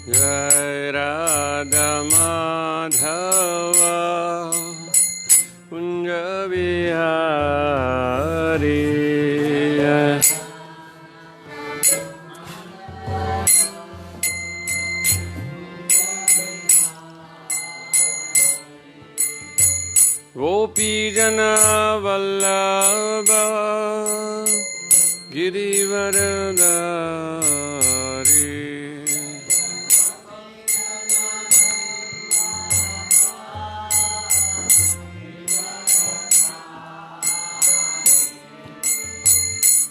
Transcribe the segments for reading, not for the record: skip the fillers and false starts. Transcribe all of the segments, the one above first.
जय राधा माधव कुंज बिहारी। गोपी जन वल्लभ गिरिवरधारी।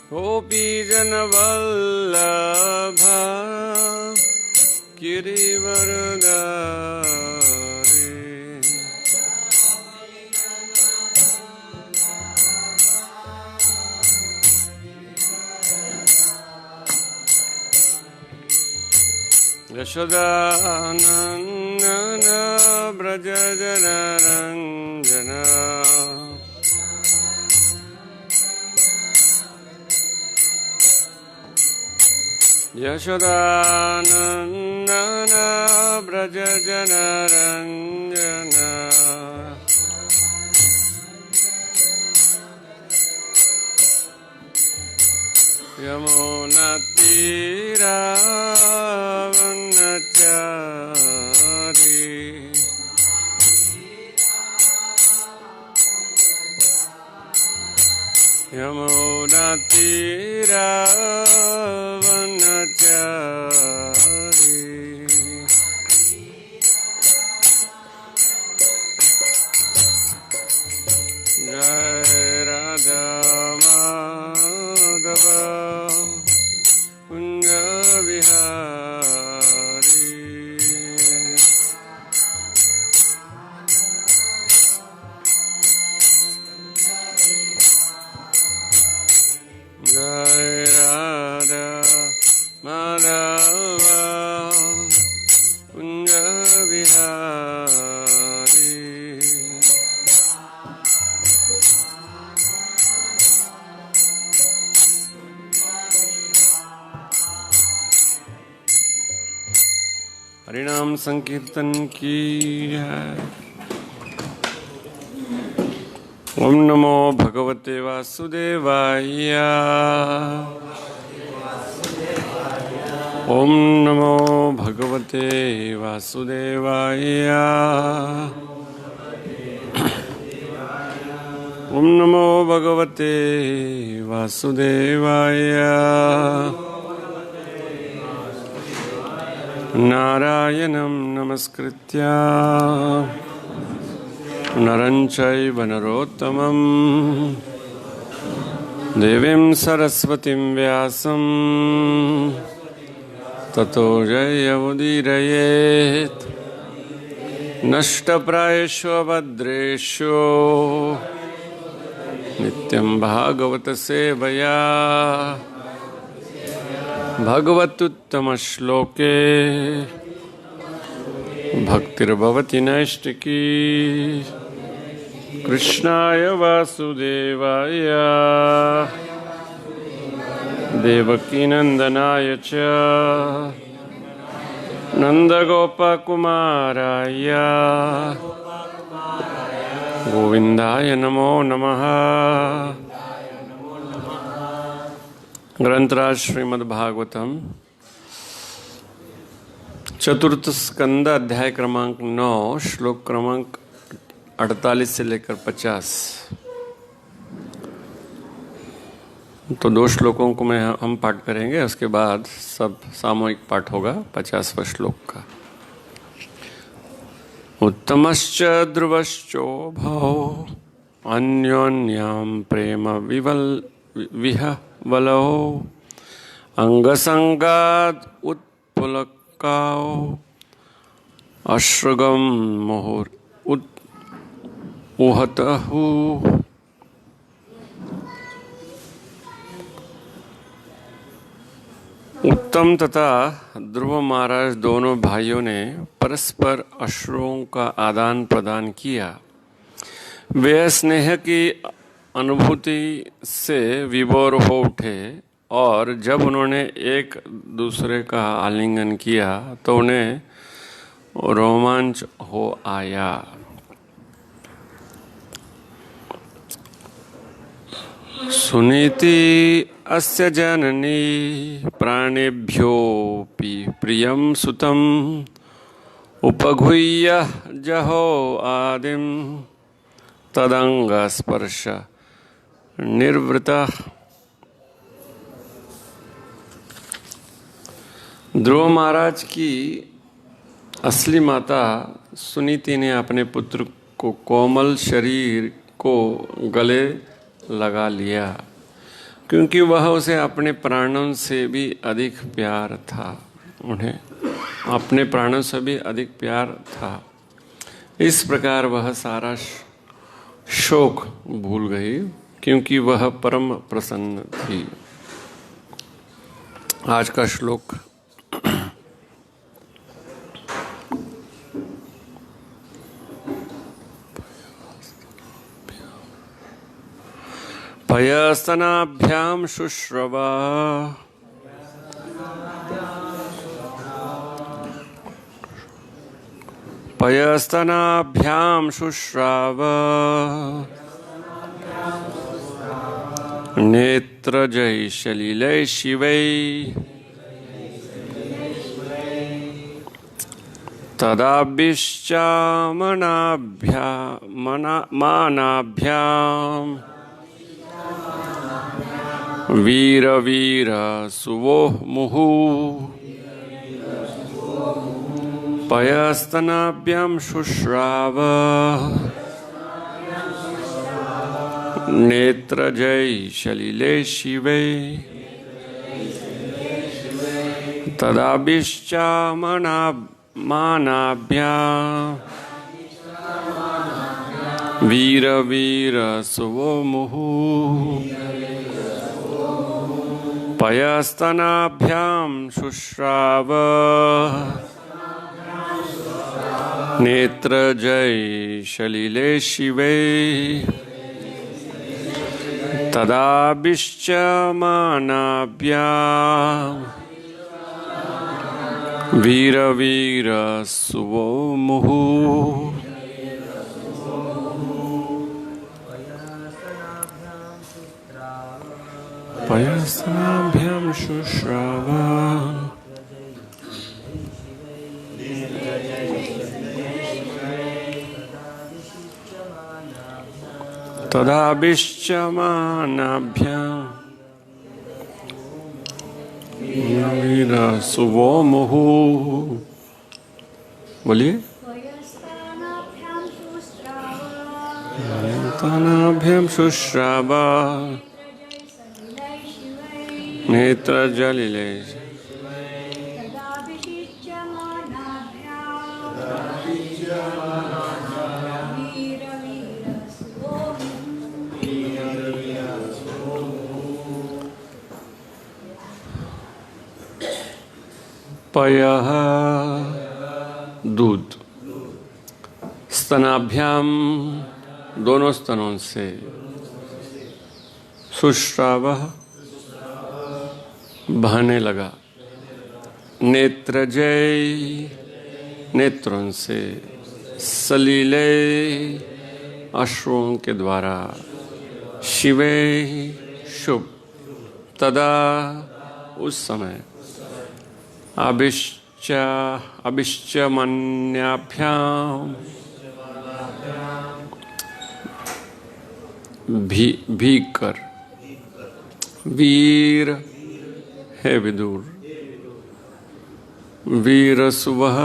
गोपी जन वल्लभ गिरिवरधारी। यशोदानंदन ब्रज जनरंजन। यशोदानंदन ब्रज जनरंजन। यमुना तीरावनचारी। यमुना तीरावनचारी। जय राधा माधव कुंज बिहारी। जय राधा माधव कुंज बिहारी। हरिनाम संकीर्तन की जय। ओम नमो भगवते वासुदेवाय। ओम नमो भगवते वासुदेवाय। ओम नमो भगवते वासुदेवाय। नारायणं नमस्कृत्य नरं चैव नरोत्तमं देवीं सरस्वतीं व्यासं ततो जयमुदीरयेत्। नष्टप्रायेषु भद्रेषु नित्यं भागवत सेवया। भगवत्तुत्तमश्लोके भक्तिर्भवति नैष्टिकी। कृष्णाय वासुदेवाय देवकीनन्दनाय च नन्दगोपकुमाराय गोविन्दाय नमो नमः। ग्रंथराज श्रीमद् भागवतम चतुर्थ स्कंद अध्याय क्रमांक 9 श्लोक क्रमांक 48 से लेकर 50। तो 2 श्लोकों को हम पाठ करेंगे, उसके बाद सब सामूहिक पाठ होगा 50वें श्लोक का। उत्तमश्च ध्रुवश्चोभौ अन्योन्यां प्रेम विहवलौ अंगसंगाद उत्पुलकाओ अश्रुगम मुहुर उहतहु। उत्तम तथा ध्रुव महाराज दोनों भाइयों ने परस्पर अश्रुओं का आदान प्रदान किया। वे स्नेह की अनुभूति से विभोर हो उठे और जब उन्होंने एक दूसरे का आलिंगन किया तो उन्हें रोमांच हो आया। सुनीति अस्य जननी प्राणेभ्योऽपि प्रियं सुतम् उपगुह्य जहो आदिम तदंगस्पर्श निर्वृतः। ध्रुव महाराज की असली माता सुनीति ने अपने पुत्र को कोमल शरीर को गले लगा लिया, क्योंकि वह उसे अपने प्राणों से भी अधिक प्यार था। उन्हें अपने प्राणों से भी अधिक प्यार था। इस प्रकार वह सारा शोक भूल गई, क्योंकि वह परम प्रसन्न थी। आज का श्लोक पयस्तनाभ्याम शुश्रवा पयस्तनाभ्याम शुश्राव नेत्रजै सलिलै शिवै मानाभ्याम वीर वीर सुवो मुहु पयस्तनाभ्याम शुश्राव नेत्रजै सलिले शिवे तदाभिश्च मानाभ्याम वीर वीर सुवो मुहु पयस्तनाभ्याम शुश्राव नेत्रजै सलिले शिवे तदाभिश्च मानाभ्याम वीर वीर सुवो मुहु पयस्तनाभ्याम शुश्राव तदाभिश्च मानाभ्याम वीर सुवो मुहु। बोलिए। पयस्तनाभ्याम शुश्राव नेत्र जलिले पयः दूध स्तनाभ्याम दोनों स्तनों से शुश्रावः बहने लगा नेत्रजय नेत्रों से सलीले अश्रुओं के द्वारा शिवे शुभ तदा उस समय अभिश्च मन्याभ्याम भीग कर वीर हे विदुर वीर सुवह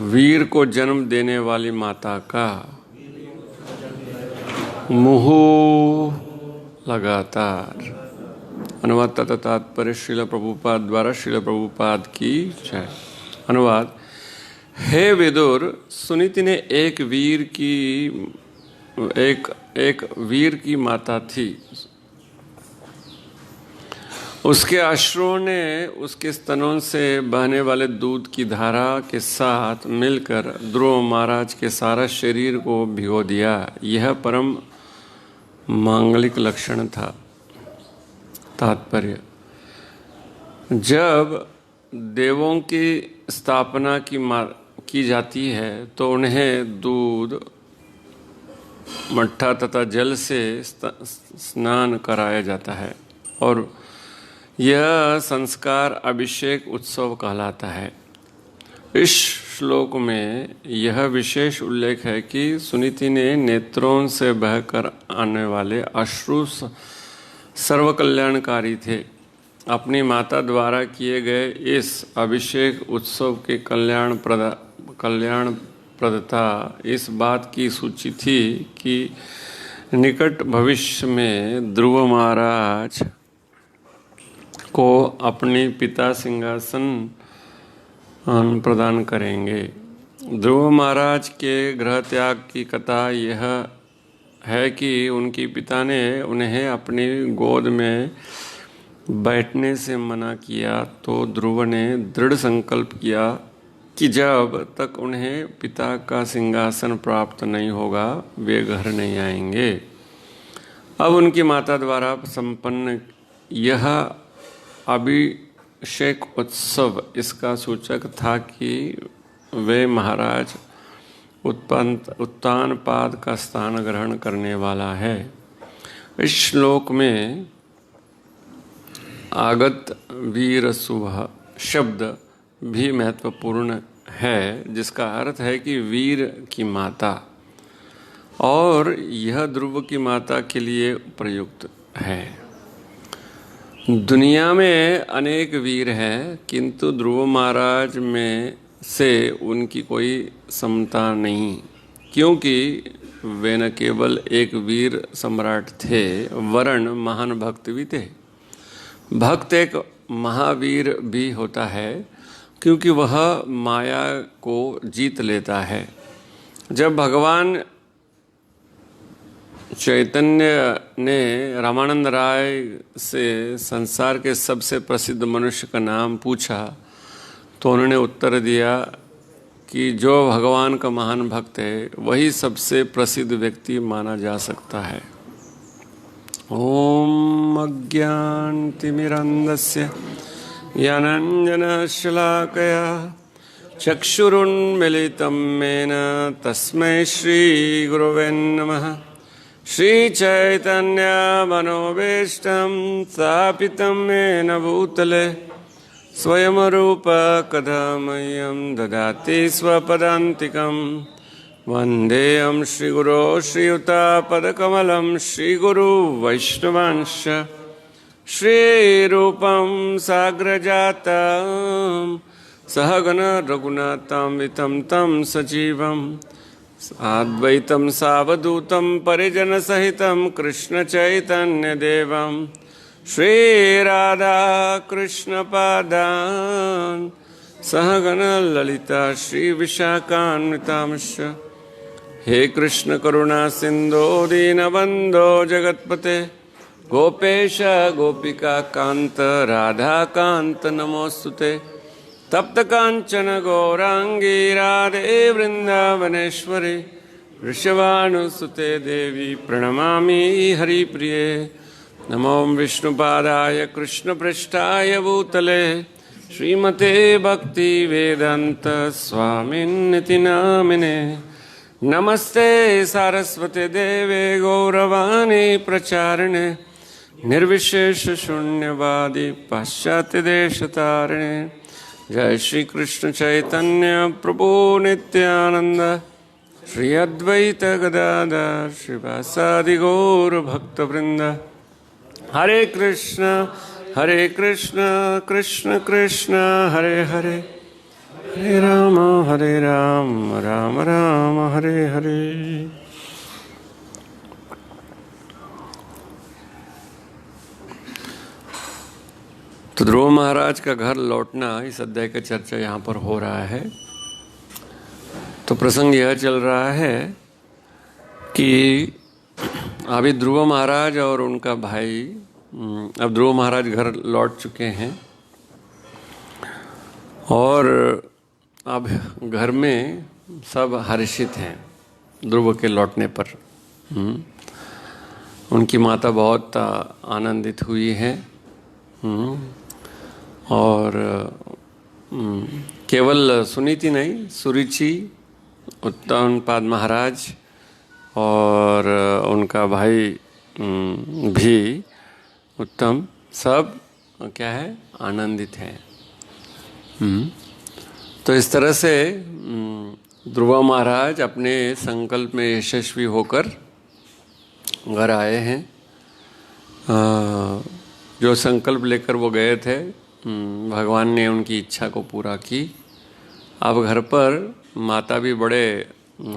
वीर को जन्म देने वाली माता का मुहु लगातार। अनुवाद तथा तात्पर्य श्रील प्रभुपाद द्वारा श्रील प्रभुपाद की जय। अनुवाद। हे विदुर, सुनीति ने एक वीर की माता थी। उसके अश्रुओं ने उसके स्तनों से बहने वाले दूध की धारा के साथ मिलकर ध्रुव महाराज के सारा शरीर को भिगो दिया। यह परम मांगलिक लक्षण था। तात्पर्य, जब देवों की स्थापना की जाती है तो उन्हें दूध, मट्ठा तथा जल से स्नान कराया जाता है और यह संस्कार अभिषेक उत्सव कहलाता है। इस श्लोक में यह विशेष उल्लेख है कि सुनीति ने नेत्रों से बहकर आने वाले अश्रु सर्वकल्याणकारी थे। अपनी माता द्वारा किए गए इस अभिषेक उत्सव के कल्याणप्रदता इस बात की सूची थी कि निकट भविष्य में ध्रुव महाराज को अपनी पिता सिंहासन प्रदान करेंगे। ध्रुव महाराज के गृह त्याग की कथा यह है कि उनकी पिता ने उन्हें अपनी गोद में बैठने से मना किया तो ध्रुव ने दृढ़ संकल्प किया कि जब तक उन्हें पिता का सिंहासन प्राप्त नहीं होगा वे घर नहीं आएंगे। अब उनकी माता द्वारा संपन्न यह अभिषेक उत्सव इसका सूचक था कि वे महाराज उत्तानपाद का स्थान ग्रहण करने वाला है। इस श्लोक में आगत वीर सुबह शब्द भी महत्वपूर्ण है, जिसका अर्थ है कि वीर की माता, और यह ध्रुव की माता के लिए प्रयुक्त है। दुनिया में अनेक वीर हैं, किंतु ध्रुव महाराज में से उनकी कोई समता नहीं, क्योंकि वे न केवल एक वीर सम्राट थे वरन महान भक्त भी थे। भक्त एक महावीर भी होता है क्योंकि वह माया को जीत लेता है। जब भगवान चैतन्य ने रामानंद राय से संसार के सबसे प्रसिद्ध मनुष्य का नाम पूछा तो उन्होंने उत्तर दिया कि जो भगवान का महान भक्त है वही सबसे प्रसिद्ध व्यक्ति माना जा सकता है। ओम अज्ञानतिमिरन्धस्य ज्ञानाञ्जनशलाकया चक्षुरुन्मीलितं येन तस्मै श्रीगुरवे नमः। श्रीचैतन्यमनोभीष्टं स्थापितं येन भूतले स्वयं रूप कदा मह्यं ददाति स्वपदान्तिकं। वन्देऽहं श्रीगुरो श्रीयुतापदकमलं श्रीगुरु वैष्णवांश्च श्रीरूपं साग्रजातं सहगण रघुनाथान्वितं तं सजीवं साद्वैतं सावधूतं परिजनसहितं कृष्णचैतन्यदेवं श्रीराधाकृष्णपादान् सहगण ललिता श्रीविशाखान्वितांश्च। हे कृष्ण करुणा सिंधो दीनबंधो जगत्पते गोपेश गोपिका कांत राधा कांत नमोस्तुते। तप्त कांचन गौरांगी राधे वृंदावनेश्वरी वृषभानुसुते देवी प्रणमामि हरिप्रिये। नमो विष्णुपादाय कृष्णपृष्ठाय भूतले श्रीमते भक्ति वेदांत स्वामिन्निति नामिने। नमस्ते सारस्वते देवे गौरवाणी प्रचारिणे निर्विशेष शून्यवादी पाश्चात्य देशतारिणे। जय श्री कृष्ण चैतन्य प्रभु नित्यानंद श्री अद्वैत गदाधर श्रीवासादि गौर भक्तवृंद। हरे कृष्ण कृष्ण कृष्ण हरे हरे हरे राम राम राम हरे हरे। तो ध्रुव महाराज का घर लौटना इस अध्याय का चर्चा यहाँ पर हो रहा है। तो प्रसंग यह चल रहा है कि अभी ध्रुव महाराज और उनका भाई, अब ध्रुव महाराज घर लौट चुके हैं और अब घर में सब हर्षित हैं ध्रुव के लौटने पर। उनकी माता बहुत आनंदित हुई है और केवल सुनीति नहीं, सुरुचि, उत्तानपाद महाराज और उनका भाई भी उत्तम, सब क्या है, आनंदित हैं। तो इस तरह से ध्रुव महाराज अपने संकल्प में यशस्वी होकर घर आए हैं। जो संकल्प लेकर वो गए थे, भगवान ने उनकी इच्छा को पूरा की। अब घर पर माता भी बड़े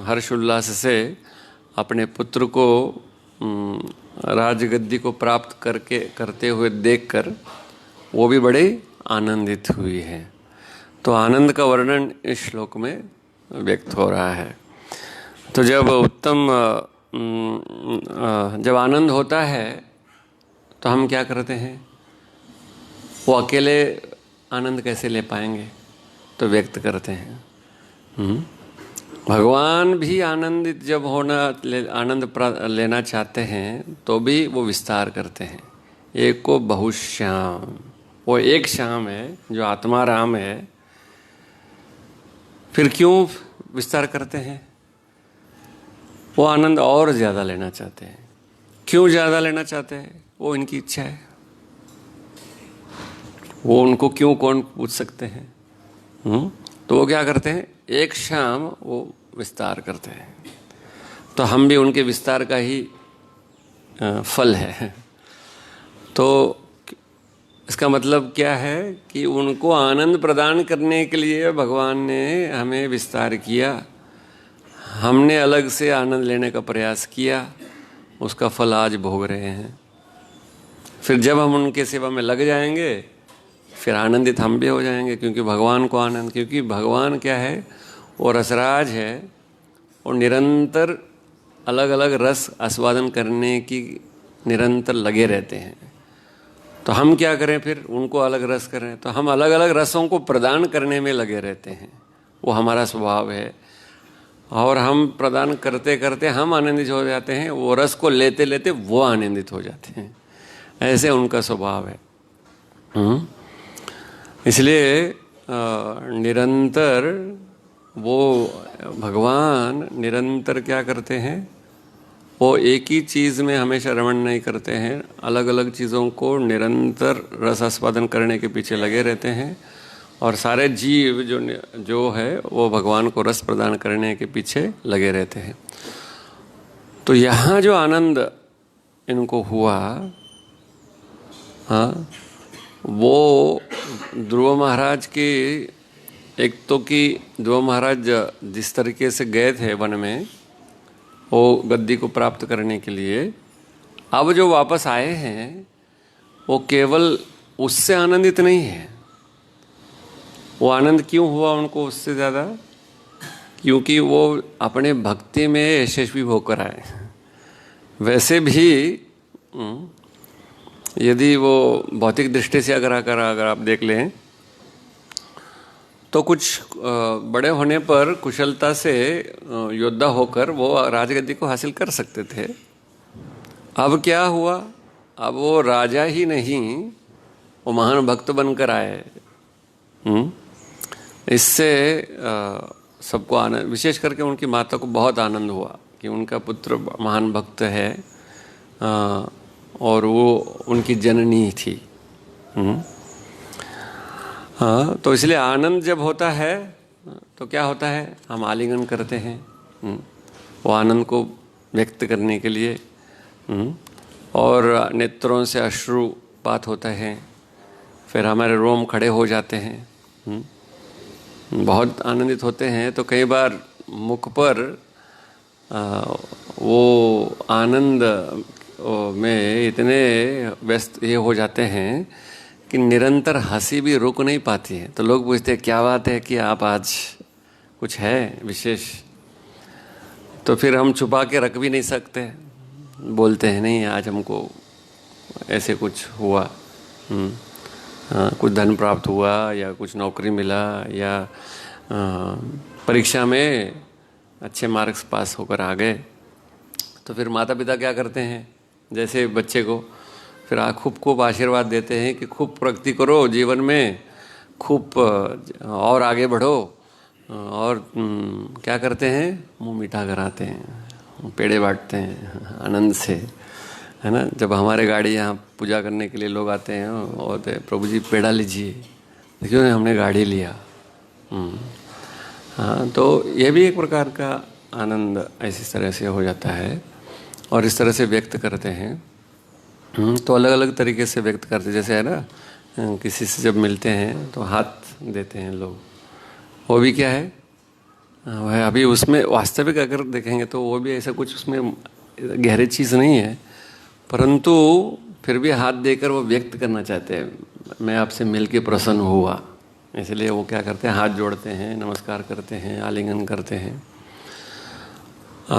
हर्ष उल्लास से अपने पुत्र को राजगद्दी को प्राप्त करते हुए देखकर वो भी बड़े आनंदित हुई है। तो आनंद का वर्णन इस श्लोक में व्यक्त हो रहा है। तो जब आनंद होता है तो हम क्या करते हैं, वो अकेले आनंद कैसे ले पाएंगे, तो व्यक्त करते हैं। भगवान भी आनंदित जब आनंद लेना चाहते हैं तो भी वो विस्तार करते हैं। एक को बहुश्याम, वो एक श्याम है जो आत्मा राम है, फिर क्यों विस्तार करते हैं? वो आनंद और ज़्यादा लेना चाहते हैं। क्यों ज़्यादा लेना चाहते हैं? वो इनकी इच्छा है। वो उनको क्यों कौन पूछ सकते हैं? तो वो क्या करते हैं, एक शाम वो विस्तार करते हैं। तो हम भी उनके विस्तार का ही फल है। तो इसका मतलब क्या है कि उनको आनंद प्रदान करने के लिए भगवान ने हमें विस्तार किया। हमने अलग से आनंद लेने का प्रयास किया, उसका फल आज भोग रहे हैं। फिर जब हम उनके सेवा में लग जाएंगे फिर आनंदित हम भी हो जाएंगे, क्योंकि भगवान को आनंद, क्योंकि भगवान क्या है, वो रसराज है और निरंतर अलग अलग रस आस्वादन करने की निरंतर लगे रहते हैं। तो हम क्या करें, फिर उनको अलग रस करें, तो हम अलग अलग रसों को प्रदान करने में लगे रहते हैं। वो हमारा स्वभाव है और हम प्रदान करते करते हम आनंदित हो जाते हैं, वो रस को लेते लेते वो आनंदित हो जाते हैं। ऐसे उनका स्वभाव है। इसलिए निरंतर वो भगवान निरंतर क्या करते हैं, वो एक ही चीज़ में हमेशा रमण नहीं करते हैं, अलग अलग चीज़ों को निरंतर रस आस्वादन करने के पीछे लगे रहते हैं। और सारे जीव जो है वो भगवान को रस प्रदान करने के पीछे लगे रहते हैं। तो यहाँ जो आनंद इनको हुआ, हाँ, वो ध्रुव महाराज की, एक तो कि ध्रुव महाराज जिस तरीके से गए थे वन में वो गद्दी को प्राप्त करने के लिए, अब जो वापस आए हैं वो केवल उससे आनंदित नहीं है। वो आनंद क्यों हुआ उनको उससे ज़्यादा, क्योंकि वो अपने भक्ति में यशस्वी होकर आए। वैसे भी यदि वो भौतिक दृष्टि से अगर आप देख लें तो कुछ बड़े होने पर कुशलता से योद्धा होकर वो राजगद्दी को हासिल कर सकते थे। अब क्या हुआ, अब वो राजा ही नहीं, वो महान भक्त बनकर आए। इससे सबको आनंद, विशेष करके उनकी माता को बहुत आनंद हुआ कि उनका पुत्र महान भक्त है और वो उनकी जननी थी। हाँ, तो इसलिए आनंद जब होता है तो क्या होता है, हम आलिंगन करते हैं वो आनंद को व्यक्त करने के लिए, और नेत्रों से अश्रुपात होता है, फिर हमारे रोम खड़े हो जाते हैं, बहुत आनंदित होते हैं। तो कई बार मुख पर वो आनंद में इतने व्यस्त ये हो जाते हैं कि निरंतर हंसी भी रुक नहीं पाती है। तो लोग पूछते हैं क्या बात है कि आप आज कुछ है विशेष, तो फिर हम छुपा के रख भी नहीं सकते, बोलते हैं नहीं आज हमको ऐसे कुछ हुआ, कुछ धन प्राप्त हुआ या कुछ नौकरी मिला या परीक्षा में अच्छे मार्क्स पास होकर आ गए। तो फिर माता पिता क्या करते हैं, जैसे बच्चे को फिर खूब खूब आशीर्वाद देते हैं कि खूब प्रगति करो जीवन में, खूब और आगे बढ़ो। और क्या करते हैं, मुंह मीठा कराते हैं, पेड़े बांटते हैं आनंद से, है ना। जब हमारे गाड़ी यहाँ पूजा करने के लिए लोग आते हैं और प्रभु जी पेड़ा लीजिए, देखिए हमने गाड़ी लिया। हाँ, तो ये भी एक प्रकार का आनंद ऐसी तरह से हो जाता है और इस तरह से व्यक्त करते हैं। तो अलग अलग तरीके से व्यक्त करते हैं। जैसे है ना, किसी से जब मिलते हैं तो हाथ देते हैं लोग, वो भी क्या है, वह अभी उसमें वास्तविक अगर देखेंगे तो वो भी ऐसा कुछ उसमें गहरी चीज़ नहीं है, परंतु फिर भी हाथ देकर वो व्यक्त करना चाहते हैं, मैं आपसे मिलके प्रसन्न हुआ। इसलिए वो क्या करते हैं, हाथ जोड़ते हैं, नमस्कार करते हैं, आलिंगन करते हैं।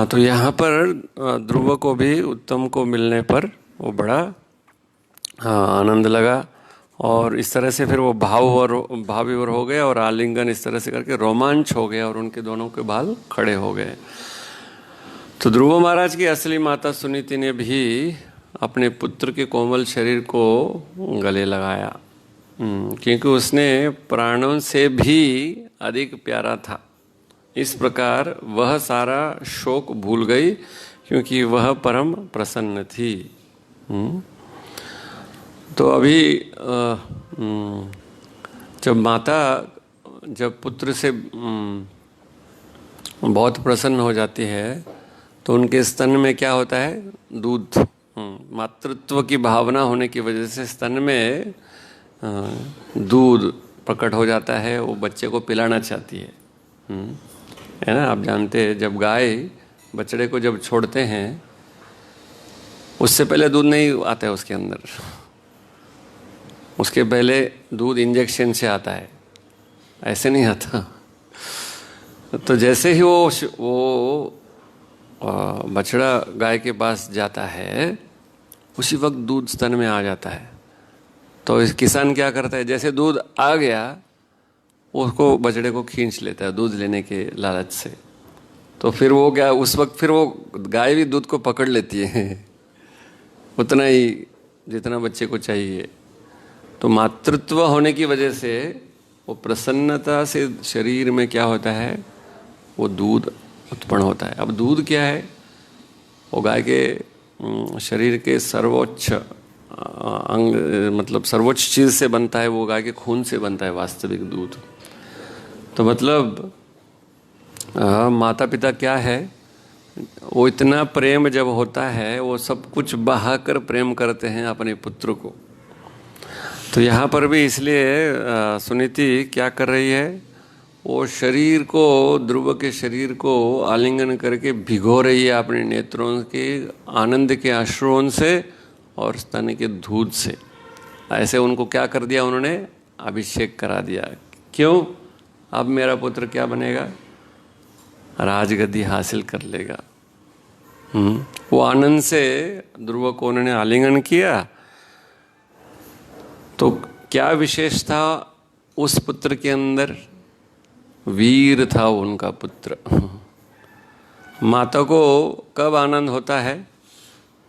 तो यहाँ पर ध्रुव को भी उत्तम को मिलने पर वो बड़ा आनंद लगा और इस तरह से फिर वो भावविभोर हो गए और आलिंगन इस तरह से करके रोमांच हो गया और उनके दोनों के बाल खड़े हो गए। तो ध्रुव महाराज की असली माता सुनीति ने भी अपने पुत्र के कोमल शरीर को गले लगाया, क्योंकि उसने प्राणों से भी अधिक प्यारा था। इस प्रकार वह सारा शोक भूल गई क्योंकि वह परम प्रसन्न थी। तो अभी जब माता जब पुत्र से बहुत प्रसन्न हो जाती है तो उनके स्तन में क्या होता है, दूध। मातृत्व की भावना होने की वजह से स्तन में दूध प्रकट हो जाता है, वो बच्चे को पिलाना चाहती है ना। आप जानते हैं जब गाय बछड़े को जब छोड़ते हैं उससे पहले दूध नहीं आता है उसके अंदर, उसके पहले दूध इंजेक्शन से आता है, ऐसे नहीं आता। तो जैसे ही वो बछड़ा गाय के पास जाता है उसी वक्त दूध स्तन में आ जाता है। तो इस किसान क्या करता है, जैसे दूध आ गया उसको बछड़े को खींच लेता है दूध लेने के लालच से। तो फिर वो क्या, उस वक्त फिर वो गाय भी दूध को पकड़ लेती है उतना ही जितना बच्चे को चाहिए। तो मातृत्व होने की वजह से वो प्रसन्नता से शरीर में क्या होता है, वो दूध उत्पन्न होता है। अब दूध क्या है, वो गाय के शरीर के सर्वोच्च अंग, मतलब सर्वोच्च चीज़ से बनता है, वो गाय के खून से बनता है वास्तविक दूध। तो मतलब माता पिता क्या है, वो इतना प्रेम जब होता है वो सब कुछ बहाकर प्रेम करते हैं अपने पुत्र को। तो यहाँ पर भी इसलिए सुनीति क्या कर रही है, वो शरीर को, ध्रुव के शरीर को आलिंगन करके भिगो रही है अपने नेत्रों के आनंद के अश्रुओं से और स्तन के दूध से। ऐसे उनको क्या कर दिया, उन्होंने अभिषेक करा दिया। क्यों, अब मेरा पुत्र क्या बनेगा, राजगद्दी हासिल कर लेगा। वो आनंद से ध्रुव को उन्होंने आलिंगन किया। तो क्या विशेष था उस पुत्र के अंदर, वीर था उनका पुत्र। माता को कब आनंद होता है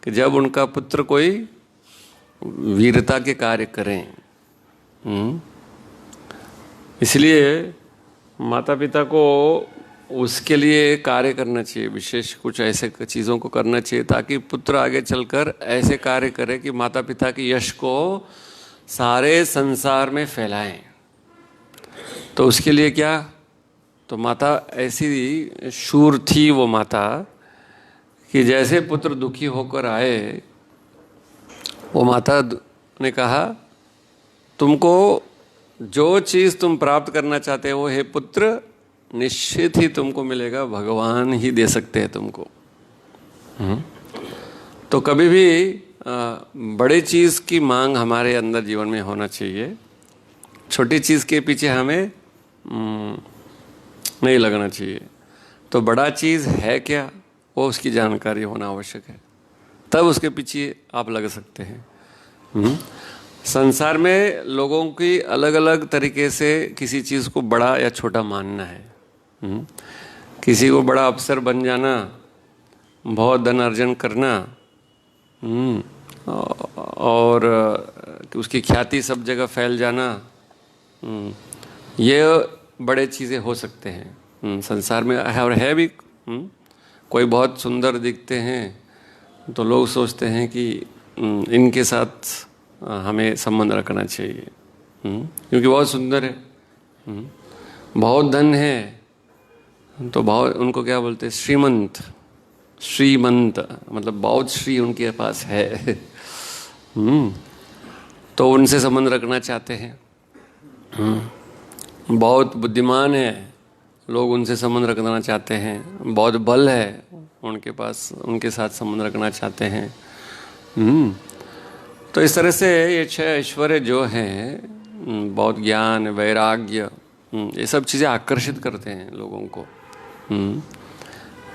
कि जब उनका पुत्र कोई वीरता के कार्य करें। इसलिए माता पिता को उसके लिए कार्य करना चाहिए, विशेष कुछ ऐसे चीज़ों को करना चाहिए ताकि पुत्र आगे चलकर ऐसे कार्य करे कि माता पिता के यश को सारे संसार में फैलाएं। तो उसके लिए क्या, तो माता ऐसी शूर थी वो माता कि जैसे पुत्र दुखी होकर आए, वो माता ने कहा तुमको जो चीज़ तुम प्राप्त करना चाहते हो हे पुत्र, निश्चित ही तुमको मिलेगा, भगवान ही दे सकते हैं तुमको। तो कभी भी बड़े चीज़ की मांग हमारे अंदर जीवन में होना चाहिए, छोटी चीज़ के पीछे हमें नहीं लगना चाहिए। तो बड़ा चीज़ है क्या, वो उसकी जानकारी होना आवश्यक है, तब उसके पीछे आप लग सकते हैं। संसार में लोगों की अलग अलग तरीके से किसी चीज़ को बड़ा या छोटा मानना है। किसी को बड़ा अफसर बन जाना, बहुत धन अर्जन करना, और उसकी ख्याति सब जगह फैल जाना, ये बड़े चीज़ें हो सकते हैं संसार में है। और है भी, कोई बहुत सुंदर दिखते हैं तो लोग सोचते हैं कि इनके साथ हमें संबंध रखना चाहिए, क्योंकि बहुत सुंदर है, बहुत धन है, तो बहुत, उनको क्या बोलते हैं, श्रीमंत, श्रीमंत मतलब बहुत श्री उनके पास है, तो उनसे संबंध रखना चाहते हैं। बहुत बुद्धिमान है, लोग उनसे संबंध रखना चाहते हैं। बहुत बल है उनके पास, उनके साथ संबंध रखना चाहते हैं। तो इस तरह से ये 6 ऐश्वर्य जो हैं, बहुत ज्ञान, वैराग्य, ये सब चीज़ें आकर्षित करते हैं लोगों को।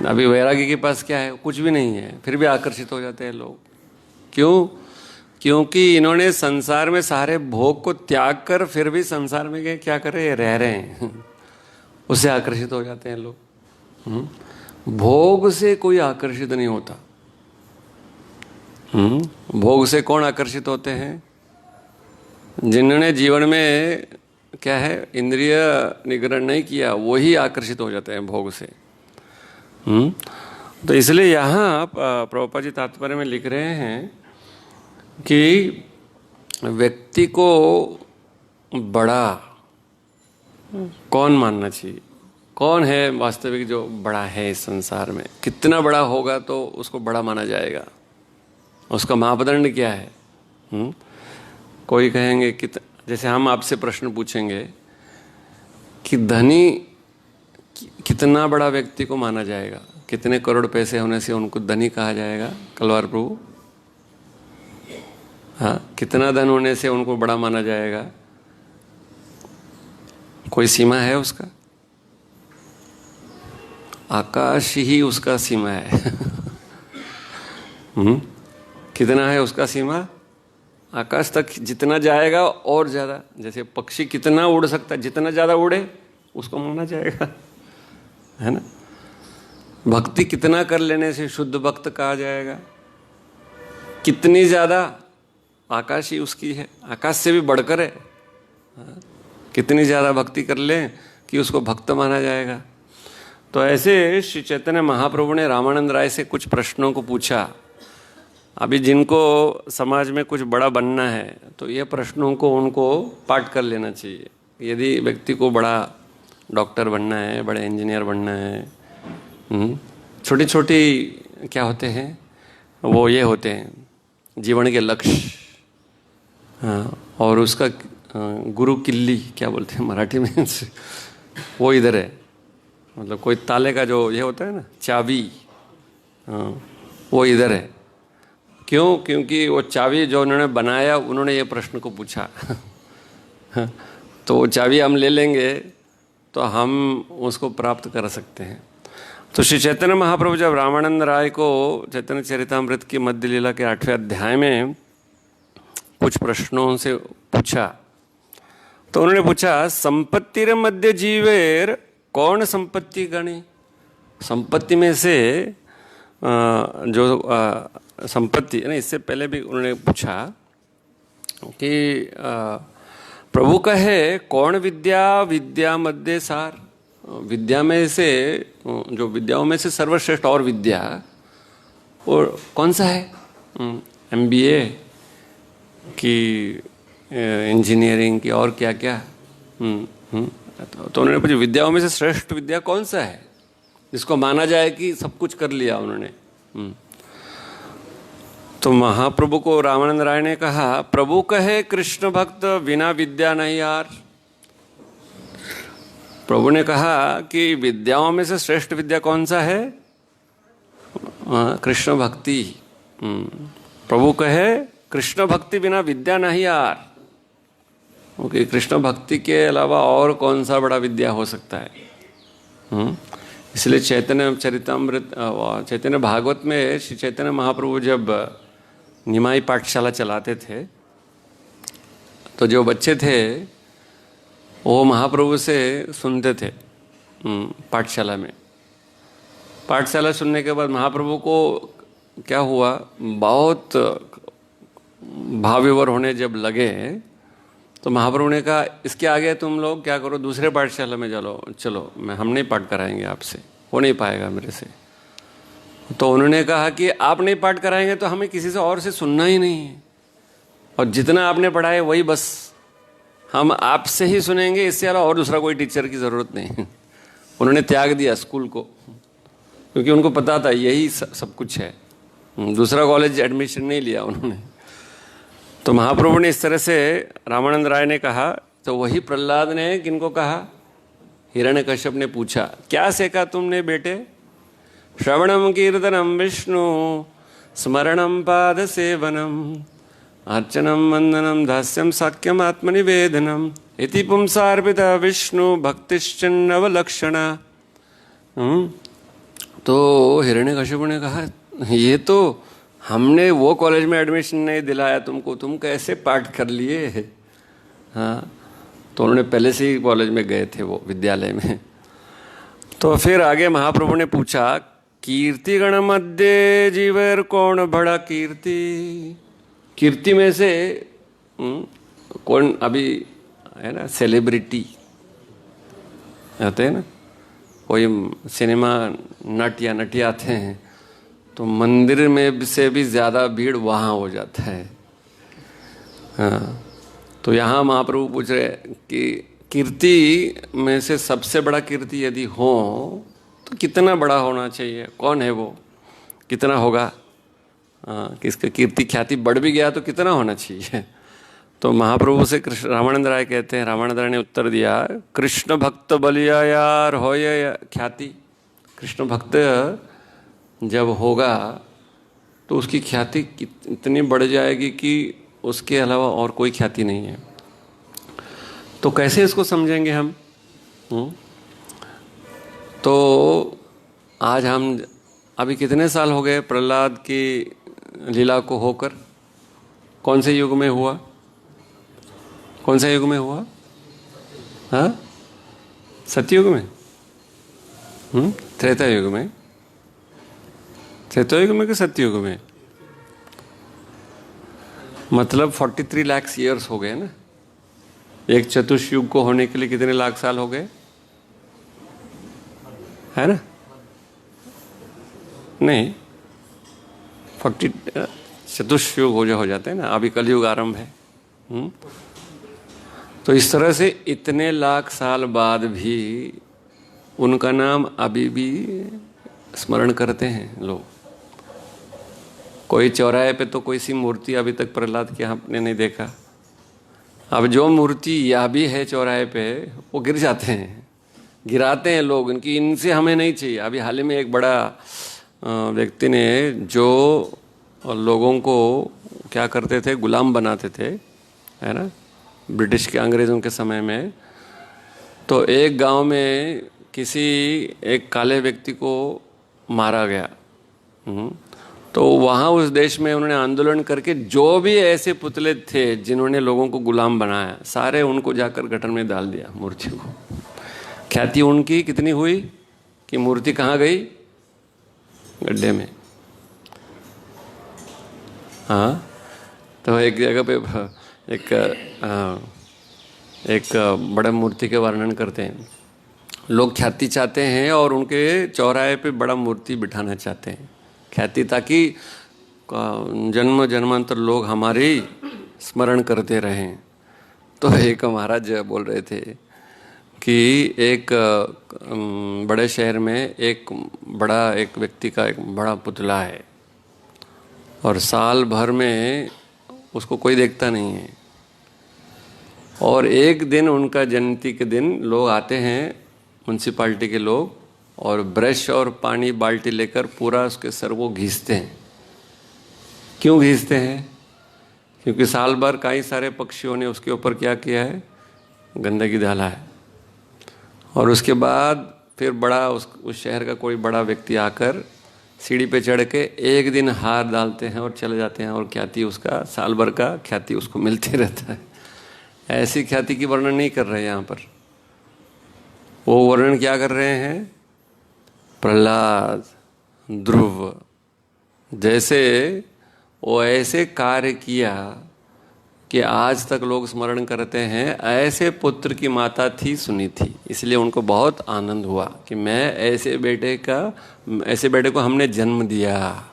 अभी वैराग्य के पास क्या है? कुछ भी नहीं है, फिर भी आकर्षित हो जाते हैं लोग। क्यों? क्योंकि इन्होंने संसार में सारे भोग को त्याग कर फिर भी संसार में क्या कर रहे हैं, रह रहे हैं, उससे आकर्षित हो जाते हैं लोग। भोग से कोई आकर्षित नहीं होता। भोग से कौन आकर्षित होते हैं? जिन्होंने जीवन में क्या है, इंद्रिय निग्रह नहीं किया, वही आकर्षित हो जाते हैं भोग से। तो इसलिए यहाँ प्रभुपाद जी तात्पर्य में लिख रहे हैं कि व्यक्ति को बड़ा कौन मानना चाहिए, कौन है वास्तविक जो बड़ा है इस संसार में, कितना बड़ा होगा तो उसको बड़ा माना जाएगा, उसका मापदंड क्या है। कोई कहेंगे कि जैसे हम आपसे प्रश्न पूछेंगे कि धनी कितना बड़ा व्यक्ति को माना जाएगा, कितने करोड़ पैसे होने से उनको धनी कहा जाएगा, कलवार प्रभु? हाँ, कितना धन होने से उनको बड़ा माना जाएगा? कोई सीमा है उसका? आकाश ही उसका सीमा है। कितना है उसका सीमा? आकाश तक जितना जाएगा और ज़्यादा। जैसे पक्षी कितना उड़ सकता है, जितना ज़्यादा उड़े उसको माना जाएगा, है ना। भक्ति कितना कर लेने से शुद्ध भक्त कहा जाएगा, कितनी ज़्यादा, आकाश ही उसकी है, आकाश से भी बढ़कर है। कितनी ज़्यादा भक्ति कर ले कि उसको भक्त माना जाएगा। तो ऐसे श्री चैतन्य महाप्रभु ने रामानंद राय से कुछ प्रश्नों को पूछा। अभी जिनको समाज में कुछ बड़ा बनना है तो ये प्रश्नों को उनको पाठ कर लेना चाहिए। यदि व्यक्ति को बड़ा डॉक्टर बनना है, बड़े इंजीनियर बनना है, छोटी छोटी क्या होते हैं वो, ये होते हैं जीवन के लक्ष्य। हाँ, और उसका गुरु किल्ली क्या बोलते हैं मराठी में, वो इधर है। मतलब कोई ताले का जो ये होता है ना, चाबी, हाँ, वो इधर है। क्यों? क्योंकि वो चाबी जो उन्होंने बनाया, उन्होंने ये प्रश्न को पूछा। तो वो चाबी हम ले लेंगे तो हम उसको प्राप्त कर सकते हैं। तो श्री चैतन्य महाप्रभु जब रामानंद राय को चैतन्य चरितामृत की मध्य लीला के 8वें अध्याय में कुछ प्रश्नों से पूछा, तो उन्होंने पूछा, संपत्तिर मध्य जीवेर कौन संपत्ति गणी? संपत्ति में से जो संपत्ति नहीं, इससे पहले भी उन्होंने पूछा कि प्रभु कहे कौन विद्या, विद्या मध्य सार? विद्या में से, जो विद्याओं में से सर्वश्रेष्ठ और विद्या, और कौन सा है? MBA की, इंजीनियरिंग की, और क्या क्या। तो उन्होंने पूछा विद्याओं में से श्रेष्ठ विद्या कौन सा है, जिसको माना जाए कि सब कुछ कर लिया उन्होंने। तो महाप्रभु को रामानंद राय ने कहा, प्रभु कहे कृष्ण भक्त बिना विद्या नहीं यार। प्रभु ने कहा कि विद्याओं में से श्रेष्ठ विद्या कौन सा है? कृष्ण भक्ति। प्रभु कहे कृष्ण भक्ति बिना विद्या नहीं यार। ओके, कृष्ण भक्ति के अलावा और कौन सा बड़ा विद्या हो सकता है? इसलिए चैतन्य चरितामृत, चैतन्य भागवत में श्री चैतन्य महाप्रभु जब निमाई पाठशाला चलाते थे, तो जो बच्चे थे वो महाप्रभु से सुनते थे पाठशाला में। पाठशाला सुनने के बाद महाप्रभु को क्या हुआ, बहुत भाव विभोर होने जब लगे तो महाप्रभु ने कहा इसके आगे तुम लोग क्या करो, दूसरे पाठशाला में चलो हम नहीं पाठ कराएंगे आपसे, हो नहीं पाएगा मेरे से। तो उन्होंने कहा कि आप नहीं पाठ कराएंगे तो हमें किसी से और से सुनना ही नहीं है, और जितना आपने पढ़ा है वही बस हम आपसे ही सुनेंगे, इससे अलावा और दूसरा कोई टीचर की ज़रूरत नहीं। उन्होंने त्याग दिया स्कूल को, क्योंकि उनको पता था यही सब कुछ है। दूसरा कॉलेज एडमिशन नहीं लिया उन्होंने। तो महाप्रभु ने इस तरह से रामानंद राय ने कहा, तो वही प्रहलाद ने किनको कहा, हिरण्यकश्यप ने पूछा क्या सीखा तुमने बेटे? श्रवणम कीर्तनम विष्णु स्मरणम पाद सेवनम अर्चनम वंदनम दास्यम साक्यम आत्मनिवेदनम इति पुंसार्पिता विष्णु भक्तिश्चन्नवलक्षणा। तो हिरण्यकश्यप ने कहा ये तो हमने वो कॉलेज में एडमिशन नहीं दिलाया तुमको, तुम कैसे पाठ कर लिए? हाँ, तो उन्होंने पहले से ही कॉलेज में गए थे वो विद्यालय में। तो फिर आगे महाप्रभु ने पूछा कीर्ति गण मध्य जीवर कौन बड़ा कीर्ति? कीर्ति में से कौन अभी है ना सेलिब्रिटी आते हैं ना, कोई सिनेमा नट या नटी आते हैं तो मंदिर में से भी ज़्यादा भीड़ वहाँ हो जाता है। हाँ, तो यहाँ महाप्रभु पूछ रहे कि कीर्ति में से सबसे बड़ा कीर्ति यदि हो तो कितना बड़ा होना चाहिए, कौन है वो, कितना होगा? किसका कीर्ति ख्याति बढ़ भी गया तो कितना होना चाहिए? तो महाप्रभु से कृष्ण रामानंद राय कहते हैं, रामानंद राय ने उत्तर दिया कृष्ण भक्त बलिया यार हो या ख्याति। कृष्ण भक्त जब होगा तो उसकी ख्याति इतनी बढ़ जाएगी कि उसके अलावा और कोई ख्याति नहीं है। तो कैसे इसको समझेंगे हम? तो आज हम अभी कितने साल हो गए प्रहलाद की लीला को होकर? कौन से युग में हुआ? कौन सा युग में हुआ? हाँ, सतयुग में, त्रेता युग में, त्रेता युग में कि सतयुग में? मतलब 43 लाख ईयर्स हो गए ना। एक चतुष्युग को होने के लिए कितने लाख साल हो गए, है ना? नहीं, 40 चतुष्युग हो जाते हैं ना, अभी कलयुग आरंभ है। तो इस तरह से इतने लाख साल बाद भी उनका नाम अभी भी स्मरण करते हैं लोग। कोई चौराहे पे तो कोई सी मूर्ति अभी तक प्रहलाद की आपने नहीं देखा। अब जो मूर्ति या भी है चौराहे पे वो गिर जाते हैं, गिराते हैं लोग, इनकी इनसे हमें नहीं चाहिए। अभी हाल ही में एक बड़ा व्यक्ति ने जो लोगों को क्या करते थे, गुलाम बनाते थे, है ना, ब्रिटिश के अंग्रेज़ों के समय में। तो एक गांव में किसी एक काले व्यक्ति को मारा गया। तो वहाँ उस देश में उन्होंने आंदोलन करके जो भी ऐसे पुतले थे जिन्होंने लोगों को गुलाम बनाया, सारे उनको जाकर गटर में डाल दिया मूर्ति को। ख्याति उनकी कितनी हुई कि मूर्ति कहाँ गई? गड्ढे में। हाँ, तो एक जगह पे एक बड़ा मूर्ति के वर्णन करते हैं। लोग ख्याति चाहते हैं और उनके चौराहे पे बड़ा मूर्ति बिठाना चाहते हैं, ख्याति, ताकि जन्म जन्मांतर लोग हमारे स्मरण करते रहें। तो एक महाराज बोल रहे थे कि एक बड़े शहर में एक व्यक्ति का एक बड़ा पुतला है और साल भर में उसको कोई देखता नहीं है। और एक दिन उनका जयंती के दिन लोग आते हैं, म्यूनसिपाल्टी के लोग, और ब्रश और पानी बाल्टी लेकर पूरा उसके सर को घीसते हैं। क्यों घीसते हैं? क्योंकि साल भर कई सारे पक्षियों ने उसके ऊपर क्या किया है, गंदगी डाला है। और उसके बाद फिर उस शहर का कोई बड़ा व्यक्ति आकर सीढ़ी पे चढ़ के एक दिन हार डालते हैं और चले जाते हैं, और ख्याति उसका साल भर का ख्याति उसको मिलते रहता है। ऐसी ख्याति की वर्णन नहीं कर रहे यहाँ पर, वो वर्णन क्या कर रहे हैं? प्रहलाद, ध्रुव जैसे वो ऐसे कार्य किया कि आज तक लोग स्मरण करते हैं, ऐसे पुत्र की माता थी सुनीति। इसलिए उनको बहुत आनंद हुआ कि मैं ऐसे बेटे को हमने जन्म दिया।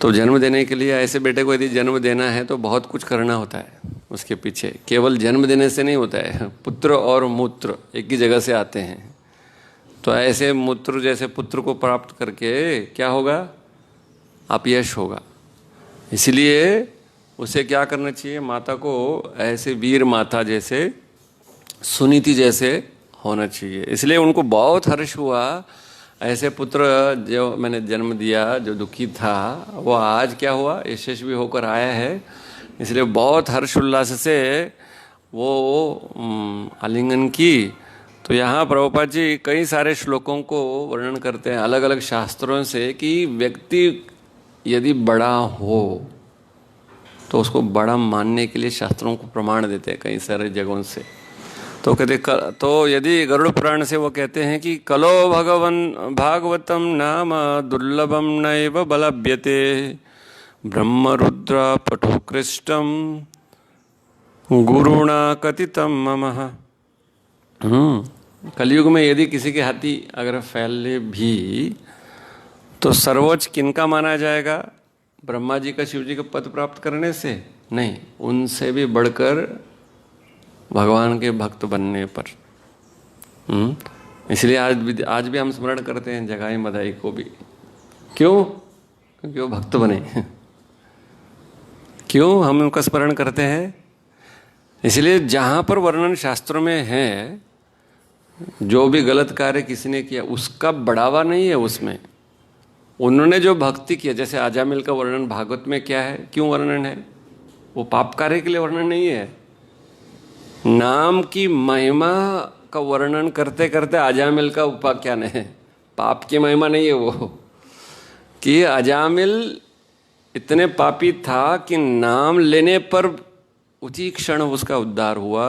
तो जन्म देने के लिए, ऐसे बेटे को यदि जन्म देना है तो बहुत कुछ करना होता है उसके पीछे, केवल जन्म देने से नहीं होता है। पुत्र और मूत्र एक ही जगह से आते हैं। तो ऐसे मूत्र जैसे पुत्र को प्राप्त करके क्या होगा, अपयश होगा। इसलिए उसे क्या करना चाहिए, माता को ऐसे वीर माता जैसे, सुनीति जैसे होना चाहिए। इसलिए उनको बहुत हर्ष हुआ, ऐसे पुत्र जो मैंने जन्म दिया, जो दुखी था वो आज क्या हुआ, यशस्वी होकर आया है। इसलिए बहुत हर्ष उल्लास से वो आलिंगन की। तो यहाँ प्रभुपाद जी कई सारे श्लोकों को वर्णन करते हैं अलग अलग शास्त्रों से कि व्यक्ति यदि बड़ा हो तो उसको बड़ा मानने के लिए शास्त्रों को प्रमाण देते हैं कई सारे जगहों से। तो कहते, तो यदि गरुड़ पुराण से वो कहते हैं कि कलो भगवन भागवतम नाम दुर्लभम नैव बलभ्यते ब्रह्म रुद्र पटुकृष्टम गुरुणा कथितम मम। कलयुग में यदि किसी के हाथी अगर फैले भी तो सर्वोच्च किनका माना जाएगा, ब्रह्मा जी का शिव जी का पद प्राप्त करने से नहीं, उनसे भी बढ़कर भगवान के भक्त बनने पर। इसलिए आज भी हम स्मरण करते हैं जगाई मदाई को भी। क्यों? क्योंकि वो भक्त बने। क्यों हम उनका स्मरण करते हैं? इसलिए जहाँ पर वर्णन शास्त्रों में है, जो भी गलत कार्य किसी ने किया उसका बढ़ावा नहीं है उसमें। उन्होंने जो भक्ति किया, जैसे आजामिल का वर्णन भागवत में क्या है, क्यों वर्णन है? वो पाप कार्य के लिए वर्णन नहीं है। नाम की महिमा का वर्णन करते करते अजामिल का उपाख्यान है, पाप की महिमा नहीं है वो। कि अजामिल इतने पापी था कि नाम लेने पर उसी क्षण उसका उद्धार हुआ,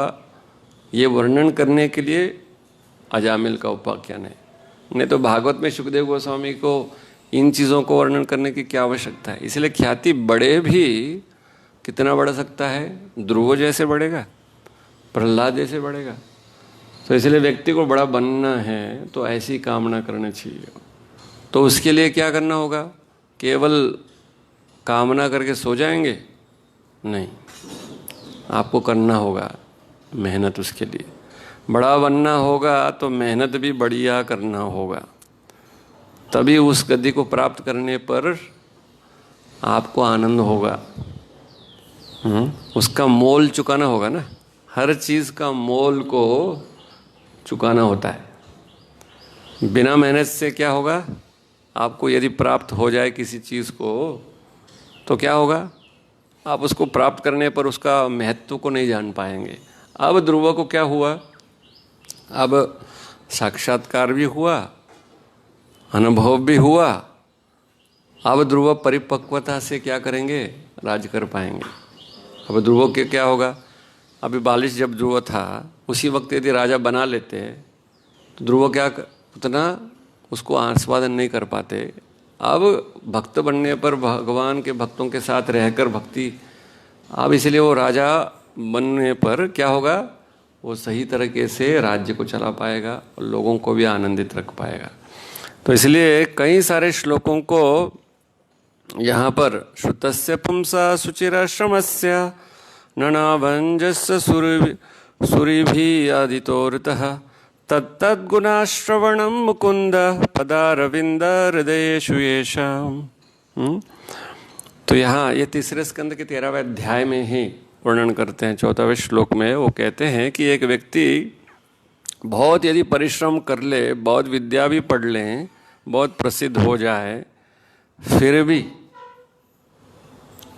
ये वर्णन करने के लिए अजामिल का उपाख्यान है। नहीं तो भागवत में सुखदेव गोस्वामी को इन चीज़ों को वर्णन करने की क्या आवश्यकता है। इसलिए ख्याति बढ़े भी कितना बढ़ सकता है, ध्रुव जैसे बढ़ेगा, प्रहलाद जैसे बढ़ेगा। तो इसलिए व्यक्ति को बड़ा बनना है तो ऐसी कामना करनी चाहिए। तो उसके लिए क्या करना होगा, केवल कामना करके सो जाएंगे नहीं, आपको करना होगा मेहनत। उसके लिए बड़ा बनना होगा तो मेहनत भी बढ़िया करना होगा, तभी उस गति को प्राप्त करने पर आपको आनंद होगा। उसका मोल चुकाना होगा ना, हर चीज़ का मोल को चुकाना होता है। बिना मेहनत से क्या होगा, आपको यदि प्राप्त हो जाए किसी चीज़ को तो क्या होगा, आप उसको प्राप्त करने पर उसका महत्व को नहीं जान पाएंगे। अब ध्रुव को क्या हुआ, अब साक्षात्कार भी हुआ, अनुभव भी हुआ। अब ध्रुव परिपक्वता से क्या करेंगे, राज कर पाएंगे। अब ध्रुव के क्या होगा, अभी 42 जब ध्रुव था उसी वक्त यदि राजा बना लेते तो ध्रुव क्या उतना उसको आस्वादन नहीं कर पाते। अब भक्त बनने पर भगवान के भक्तों के साथ रहकर भक्ति, अब इसलिए वो राजा बनने पर क्या होगा, वो सही तरीके से राज्य को चला पाएगा और लोगों को भी आनंदित रख पाएगा। तो इसलिए कई सारे श्लोकों को यहाँ पर श्रुतस्य पुंसा सुचिराश्रमस्य ननाभंजस्य सुरिभि आदितोरतः तत्तद्गुणाश्रवणं मुकुंद पदारविंद हृदयेषु येषाम्। तो यहाँ ये तीसरे स्कंद के 13वें अध्याय में ही वर्णन करते हैं। 14वें श्लोक में वो कहते हैं कि एक व्यक्ति बहुत यदि परिश्रम कर ले, बहुत विद्या भी पढ़ लें, बहुत प्रसिद्ध हो जाए, फिर भी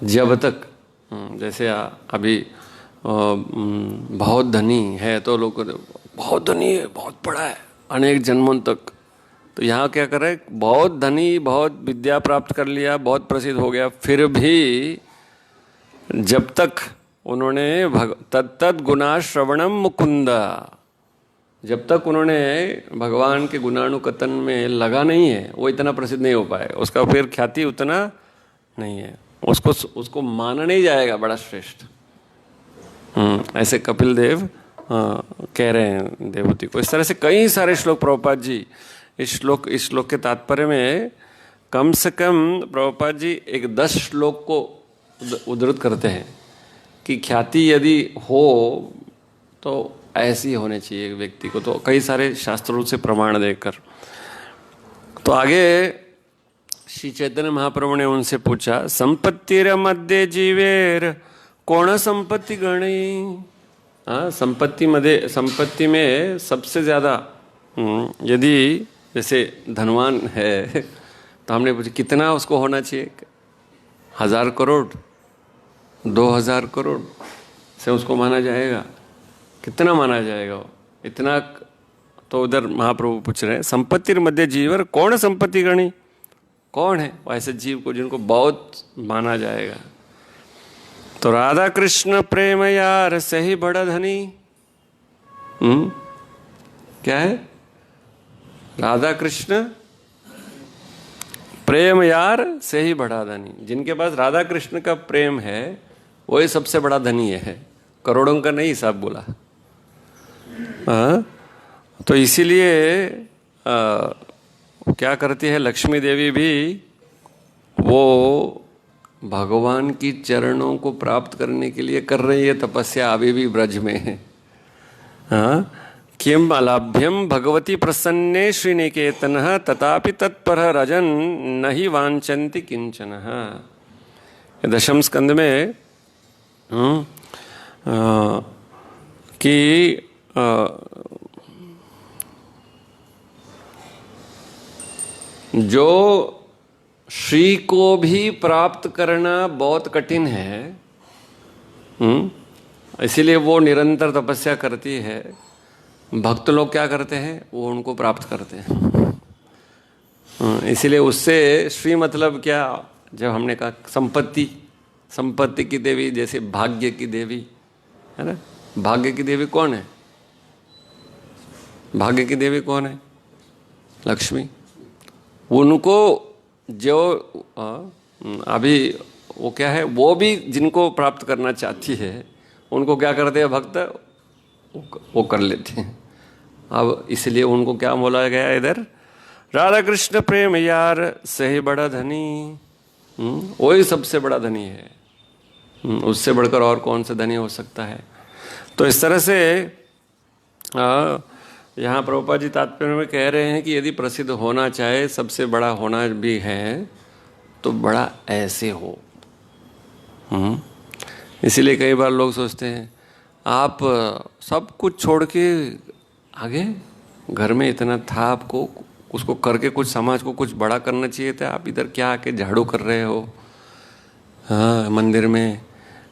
जब तक जैसे अभी बहुत धनी है तो लोग बहुत धनी है, बहुत पढ़ा है अनेक जन्मों तक, तो यहाँ क्या कर रहे, बहुत धनी, बहुत विद्या प्राप्त कर लिया, बहुत प्रसिद्ध हो गया, फिर भी जब तक उन्होंने तत्तद गुणा श्रवणम मुकुंदा, जब तक उन्होंने भगवान के गुणानुकथन में लगा नहीं है, वो इतना प्रसिद्ध नहीं हो पाएगा, उसका फिर ख्याति उतना नहीं है, उसको माना नहीं जाएगा बड़ा श्रेष्ठ। ऐसे कपिल देव कह रहे हैं देवहूति को। इस तरह से कई सारे श्लोक प्रभुपाद जी इस श्लोक के तात्पर्य में कम से कम प्रभुपाद जी एक 10 श्लोक को उद्धृत करते हैं कि ख्याति यदि हो तो ऐसी होनी चाहिए व्यक्ति को, तो कई सारे शास्त्रों से प्रमाण देकर। तो आगे श्री चैतन्य महाप्रभु ने उनसे पूछा, संपत्तिर मध्य जीवेर कौन संपत्ति गणी। संपत्ति में सबसे ज्यादा यदि जैसे धनवान है तो हमने पूछा कितना उसको होना चाहिए, 1000 करोड़ 2000 करोड़ से उसको माना जाएगा, कितना माना जाएगा वो, इतना। तो उधर महाप्रभु पूछ रहे हैं, संपत्ति मध्य जीवर कौन संपत्ति गणी, कौन है ऐसे जीव को जिनको बहुत माना जाएगा। तो राधा कृष्ण प्रेम यार सही बड़ा धनी। क्या है? राधा कृष्ण प्रेम यार से ही बड़ा धनी। जिनके पास राधा कृष्ण का प्रेम है वही सबसे बड़ा धनी है, करोड़ों का नहीं हिसाब बोला। तो इसीलिए क्या करती है लक्ष्मी देवी भी, वो भगवान की चरणों को प्राप्त करने के लिए कर रही है तपस्या अभी भी ब्रज में। किम अलाभ्यम भगवती प्रसन्ने श्रीनिकेतन तथापि तत्पर रजन नहीं वांछन्ति किंचन। दशम स्कंद में कि जो श्री को भी प्राप्त करना बहुत कठिन है, इसीलिए वो निरंतर तपस्या करती है। भक्त लोग क्या करते हैं, वो उनको प्राप्त करते हैं। इसीलिए उससे श्री मतलब क्या, जब हमने कहा संपत्ति की देवी, जैसे भाग्य की देवी है ना। भाग्य की देवी कौन है? भाग्य की देवी कौन है? लक्ष्मी। उनको जो अभी वो क्या है, वो भी जिनको प्राप्त करना चाहती है उनको क्या करते हैं भक्त, वो कर लेते हैं। अब इसलिए उनको क्या बोला गया इधर, राधा कृष्ण प्रेम यार सही बड़ा धनी। वही सबसे बड़ा धनी है, उससे बढ़कर और कौन सा धनी हो सकता है। तो इस तरह से यहाँ प्रभुपाद जी तात्पर्य में कह रहे हैं कि यदि प्रसिद्ध होना चाहे, सबसे बड़ा होना भी है, तो बड़ा ऐसे हो। इसीलिए कई बार लोग सोचते हैं आप सब कुछ छोड़ के आगे, घर में इतना था आपको, उसको करके कुछ समाज को कुछ बड़ा करना चाहिए था, आप इधर क्या आके झाड़ू कर रहे हो मंदिर में।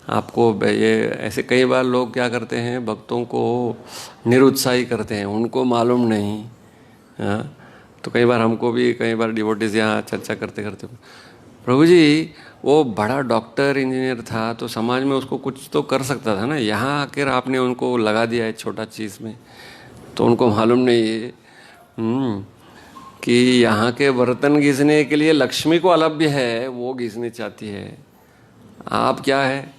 आपको ये ऐसे कई बार लोग क्या करते हैं, भक्तों को निरुत्साही करते हैं, उनको मालूम नहीं। तो कई बार हमको भी, कई बार डिवोटीज यहाँ चर्चा करते करते, प्रभु जी वो बड़ा डॉक्टर इंजीनियर था तो समाज में उसको कुछ तो कर सकता था ना, यहाँ आकर आपने उनको लगा दिया है छोटा चीज़ में। तो उनको मालूम नहीं है कि यहाँ के बर्तन घिसने के लिए लक्ष्मी को अलभ्य है, वो घिसने चाहती है। आप क्या है,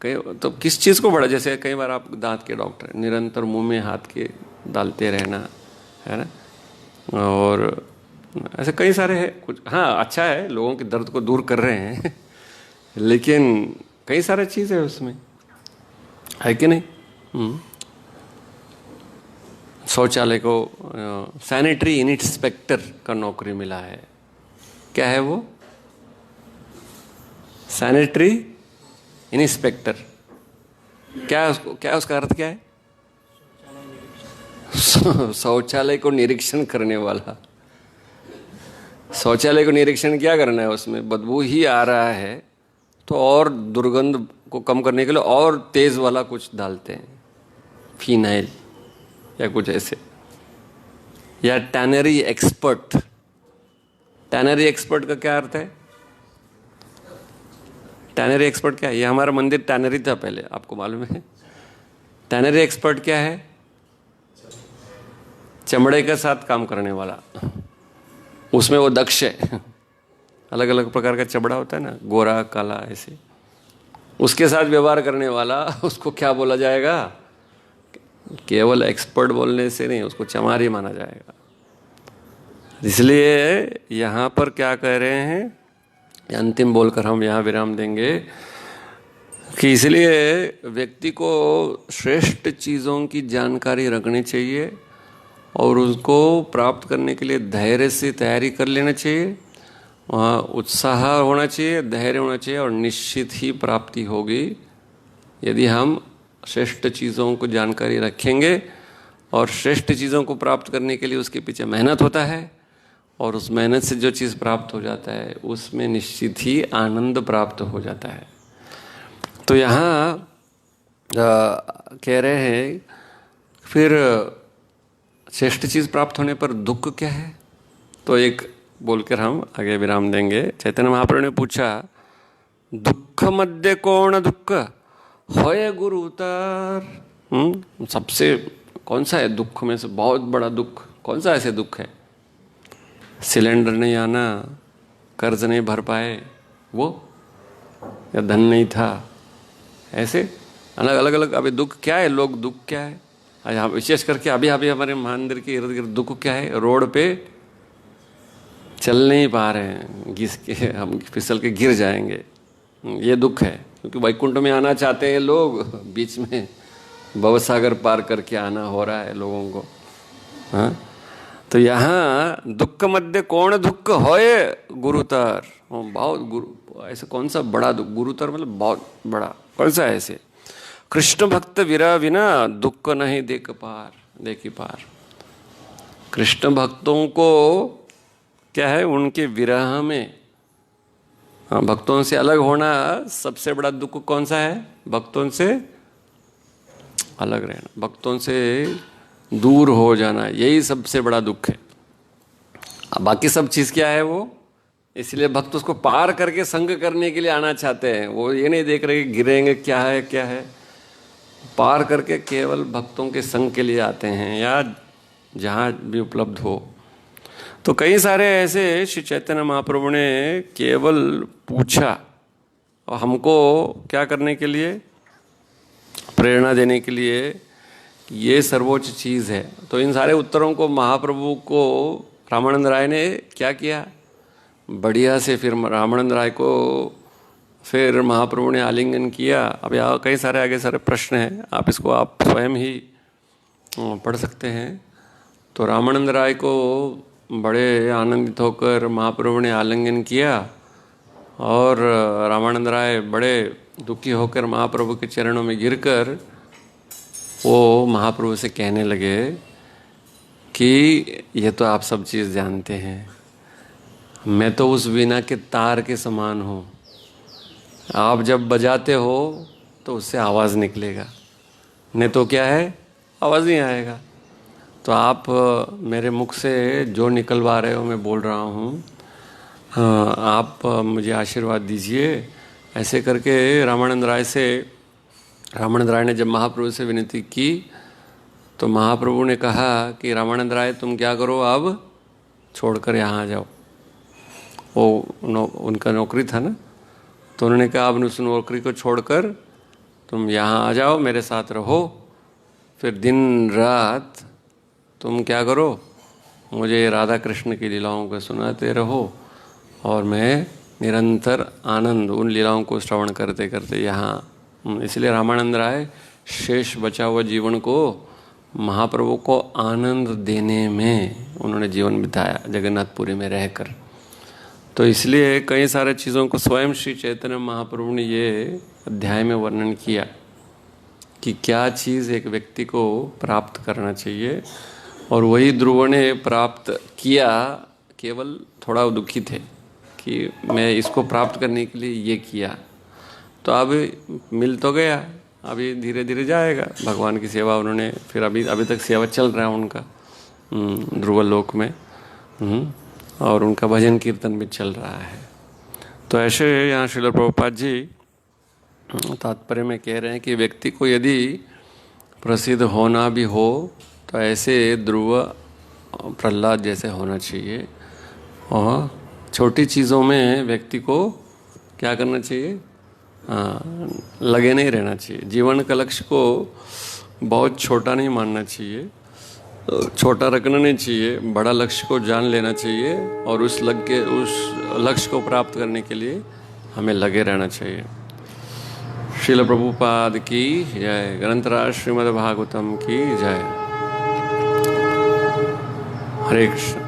कई तो किस चीज़ को बड़ा, जैसे कई बार आप दांत के डॉक्टर, निरंतर मुंह में हाथ के डालते रहना है ना, और ऐसे कई सारे हैं कुछ। हाँ अच्छा है, लोगों के दर्द को दूर कर रहे हैं लेकिन कई सारे चीज़ है उसमें, है कि नहीं। शौचालय को सैनिटरी इंस्पेक्टर का नौकरी मिला है। क्या है वो? Sanitary inspector. क्या उसका अर्थ क्या है? शौचालय को निरीक्षण करने वाला। शौचालय को निरीक्षण क्या करना है, उसमें बदबू ही आ रहा है तो और दुर्गंध को कम करने के लिए और तेज वाला कुछ डालते हैं, फिनाइल या कुछ ऐसे। या टैनरी एक्सपर्ट। टैनरी एक्सपर्ट का क्या अर्थ है? टैनरी एक्सपर्ट क्या है? ये हमारा मंदिर टैनरी था पहले, आपको मालूम है। टैनरी एक्सपर्ट क्या है? चमड़े के साथ काम करने वाला, उसमें वो दक्ष है। अलग अलग प्रकार का चमड़ा होता है ना, गोरा काला ऐसे, उसके साथ व्यवहार करने वाला उसको क्या बोला जाएगा? केवल एक्सपर्ट बोलने से नहीं, उसको चमारी माना जाएगा। इसलिए यहाँ पर क्या कह रहे हैं, अंतिम बोलकर हम यहाँ विराम देंगे कि इसलिए व्यक्ति को श्रेष्ठ चीज़ों की जानकारी रखनी चाहिए और उसको प्राप्त करने के लिए धैर्य से तैयारी कर लेना चाहिए, वहाँ उत्साह होना चाहिए, धैर्य होना चाहिए और निश्चित ही प्राप्ति होगी यदि हम श्रेष्ठ चीज़ों को जानकारी रखेंगे। और श्रेष्ठ चीज़ों को प्राप्त करने के लिए उसके पीछे मेहनत होता है और उस मेहनत से जो चीज़ प्राप्त हो जाता है उसमें निश्चित ही आनंद प्राप्त हो जाता है। तो यहाँ कह रहे हैं फिर श्रेष्ठ चीज़ प्राप्त होने पर दुख क्या है? तो एक बोलकर हम आगे विराम देंगे। चैतन्य महाप्रभु ने पूछा, दुख मध्य कौन दुख होय गुरु उतार। सबसे कौन सा है दुख में से बहुत बड़ा दुख कौन सा ऐसे दुख है? सिलेंडर नहीं आना, कर्ज नहीं भर पाए वो, या धन नहीं था, ऐसे अलग अलग अलग। अभी दुख क्या है, लोग दुख क्या है, यहाँ विशेष करके अभी अभी हमारे मंदिर के इर्द गिर्द दुख क्या है? रोड पे चल नहीं पा रहे हैं, घिस के हम फिसल के गिर जाएंगे, ये दुख है। क्योंकि वैकुंठ में आना चाहते हैं लोग, बीच में भवसागर पार करके आना हो रहा है लोगों को। हाँ, तो यहाँ दुख मध्य कौन दुख होए गुरुतर। बहुत गुरु ऐसे कौन सा बड़ा दुख, गुरुतर मतलब बहुत बड़ा, कौन सा ऐसे? कृष्ण भक्त विरह बिना दुख नहीं देखी पार। कृष्ण भक्तों को क्या है, उनके विरह में, हाँ, भक्तों से अलग होना सबसे बड़ा दुख कौन सा है? भक्तों से अलग रहना, भक्तों से दूर हो जाना, यही सबसे बड़ा दुख है। बाकी सब चीज़ क्या है वो, इसलिए भक्त उसको पार करके संग करने के लिए आना चाहते हैं। वो ये नहीं देख रहे कि गिरेंगे क्या है क्या है, पार करके केवल भक्तों के संग के लिए आते हैं या जहाँ भी उपलब्ध हो। तो कई सारे ऐसे श्री चैतन्य महाप्रभु ने केवल पूछा और हमको क्या करने के लिए, प्रेरणा देने के लिए, ये सर्वोच्च चीज़ है। तो इन सारे उत्तरों को महाप्रभु को रामानंद राय ने क्या किया, बढ़िया से फिर रामानंद राय को फिर महाप्रभु ने आलिंगन किया। अब यहाँ कई सारे आगे सारे प्रश्न हैं, आप इसको आप स्वयं ही पढ़ सकते हैं। तो रामानंद राय को बड़े आनंदित होकर महाप्रभु ने आलिंगन किया और रामानंद राय बड़े दुखी होकर महाप्रभु के चरणों में गिरकर वो महाप्रभु से कहने लगे कि ये तो आप सब चीज़ जानते हैं, मैं तो उस वीणा के तार के समान हूँ, आप जब बजाते हो तो उससे आवाज़ निकलेगा, नहीं तो क्या है, आवाज़ नहीं आएगा। तो आप मेरे मुख से जो निकलवा रहे हो मैं बोल रहा हूँ, आप मुझे आशीर्वाद दीजिए। ऐसे करके रामानंद राय ने जब महाप्रभु से विनती की तो महाप्रभु ने कहा कि रामानंद राय तुम क्या करो, अब छोड़कर यहाँ आ जाओ। वो उनका नौकरी था ना, तो उन्होंने कहा अब उस नौकरी को छोड़कर तुम यहाँ आ जाओ, मेरे साथ रहो, फिर दिन रात तुम क्या करो, मुझे राधा कृष्ण की लीलाओं को सुनाते रहो और मैं निरंतर आनंद उन लीलाओं को श्रवण करते करते यहाँ। इसलिए रामानंद राय शेष बचा हुआ जीवन को महाप्रभु को आनंद देने में उन्होंने जीवन बिताया, जगन्नाथपुरी में रहकर। तो इसलिए कई सारे चीज़ों को स्वयं श्री चैतन्य महाप्रभु ने ये अध्याय में वर्णन किया कि क्या चीज़ एक व्यक्ति को प्राप्त करना चाहिए, और वही ध्रुव ने प्राप्त किया। केवल थोड़ा दुखी थे कि मैं इसको प्राप्त करने के लिए ये किया, तो अब मिल तो गया, अभी धीरे धीरे जाएगा भगवान की सेवा। उन्होंने फिर अभी तक सेवा चल रहा है उनका ध्रुव लोक में, और उनका भजन कीर्तन भी चल रहा है। तो ऐसे यहाँ श्रील प्रभुपाद जी तात्पर्य में कह रहे हैं कि व्यक्ति को यदि प्रसिद्ध होना भी हो तो ऐसे ध्रुव प्रहलाद जैसे होना चाहिए, और छोटी चीज़ों में व्यक्ति को क्या करना चाहिए? हाँ, लगे नहीं रहना चाहिए। जीवन का लक्ष्य को बहुत छोटा नहीं मानना चाहिए, छोटा रखना नहीं चाहिए, बड़ा लक्ष्य को जान लेना चाहिए और उस लक्ष्य को प्राप्त करने के लिए हमें लगे रहना चाहिए। श्रील प्रभुपाद की जय। ग्रंथराज श्रीमद् भागवतम की जय। हरे कृष्ण।